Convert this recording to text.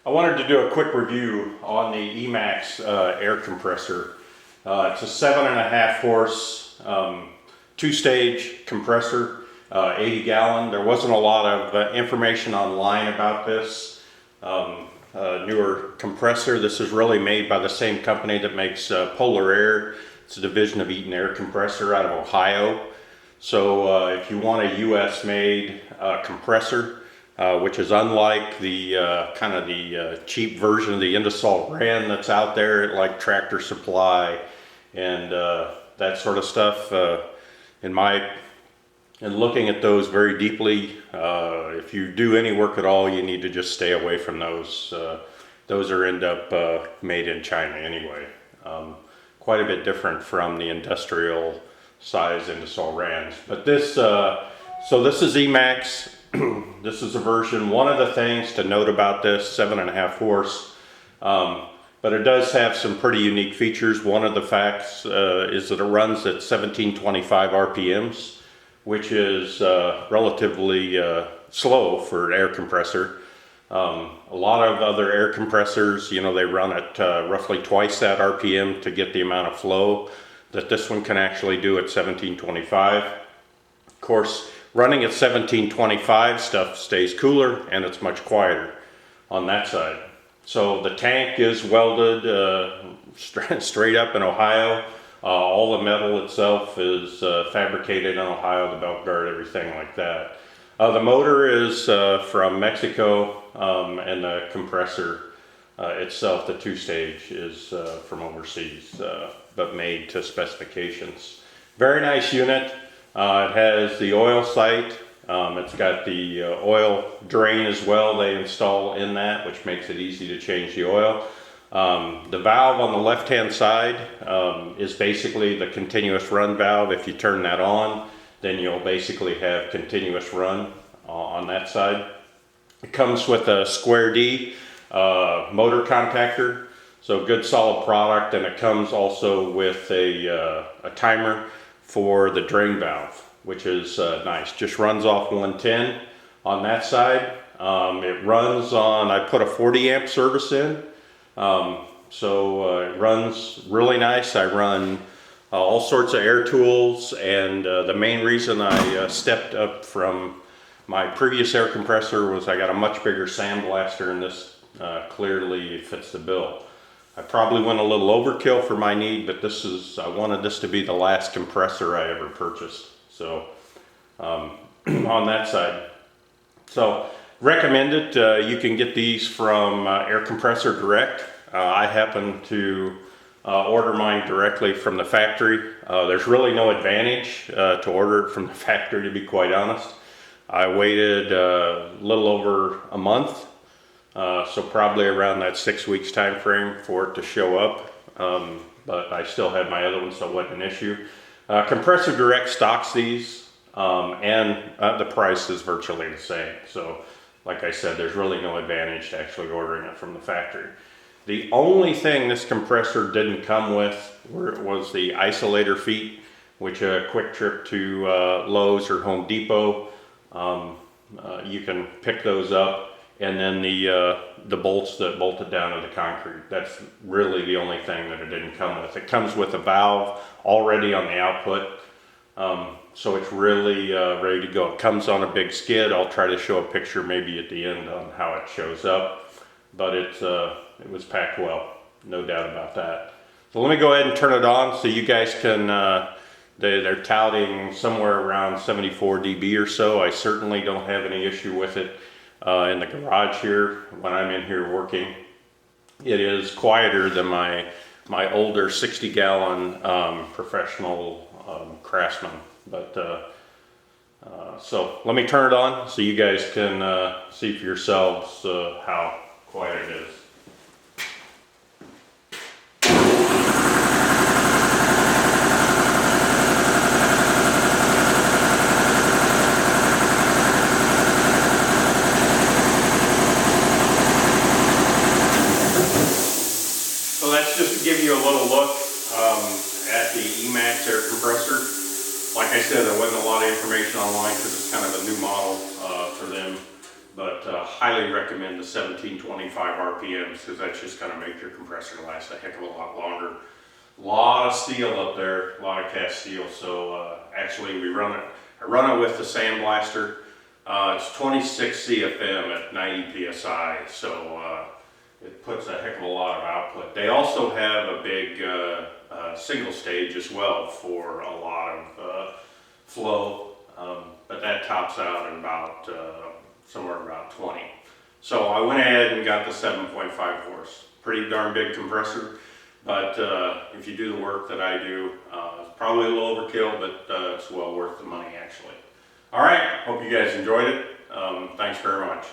I wanted to do a quick review on the EMAX air compressor. It's a 7.5 horse, two-stage compressor, 80 gallon. There wasn't a lot of information online about this newer compressor. This is really made by the same company that makes Polar Air. It's a division of Eaton Air Compressor out of Ohio. So if you want a US made compressor, which is unlike the kind of the cheap version of the Ingersoll Rand that's out there, like Tractor Supply and that sort of stuff. In looking at those very deeply, if you do any work at all, you need to just stay away from those. Those are end up made in China anyway. Quite a bit different from the industrial size Ingersoll Rands. But this, so this is EMAX. This is a version. One of the things to note about this, 7.5 horse, but it does have some pretty unique features. One of the facts is that it runs at 1725 RPMs, which is relatively slow for an air compressor. A lot of other air compressors, you know, they run at roughly twice that RPM to get the amount of flow that this one can actually do at 1725. Of course, running at 1725, stuff stays cooler and it's much quieter on that side. So the tank is welded straight up in Ohio. All the metal itself is fabricated in Ohio, the belt guard, everything like that. The motor is from Mexico, and the compressor itself, the two-stage, is from overseas, but made to specifications. Very nice unit. It has the oil sight. It's got the oil drain as well. They install in that, which makes it easy to change the oil. The valve on the left-hand side is basically the continuous run valve. If you turn that on, then you'll basically have continuous run on that side. It comes with a square D motor contactor, so good solid product, and it comes also with a timer for the drain valve, which is nice. Just runs off 110 on that side. It runs on, I put a 40 amp service in, so it runs really nice. I run all sorts of air tools, and the main reason I stepped up from my previous air compressor was I got a much bigger sandblaster, and this clearly fits the bill. I probably went a little overkill for my need, but this is, I wanted this to be the last compressor I ever purchased. So on that side. So recommend it. You can get these from Air Compressor Direct. I happen to order mine directly from the factory. There's really no advantage to order it from the factory, to be quite honest. I waited a little over a month, so probably around that 6 weeks time frame for it to show up, but I still had my other one, so it wasn't an issue. Compressor Direct stocks these, and the price is virtually the same. So like I said, there's really no advantage to actually ordering it from the factory. The only thing this compressor didn't come with was the isolator feet, which a quick trip to Lowe's or Home Depot, you can pick those up, and then the bolts that bolt it down to the concrete. That's really the only thing that it didn't come with. It comes with a valve already on the output, so it's really ready to go. It comes on a big skid. I'll try to show a picture maybe at the end on how it shows up, but it was packed well, no doubt about that. So let me go ahead and turn it on so you guys can, they're touting somewhere around 74 dB or so. I certainly don't have any issue with it in the garage here when I'm in here working. It is quieter than my older 60 gallon professional Craftsman. But so let me turn it on so you guys can see for yourselves how quiet it is. So that's just to give you a little look at the EMAX air compressor. Like I said, there wasn't a lot of information online because it's kind of a new model for them. But highly recommend the 1725 RPMs because that's just going to make your compressor last a heck of a lot longer. A lot of steel up there, a lot of cast steel. So actually I run it with the sandblaster. It's 26 CFM at 90 PSI, so it puts a heck of a lot of output. They also have a big single stage as well for a lot of flow, but that tops out at about somewhere about 20. So I went ahead and got the 7.5 horse. Pretty darn big compressor, but if you do the work that I do, it's probably a little overkill, but it's well worth the money actually. All right, hope you guys enjoyed it. Thanks very much.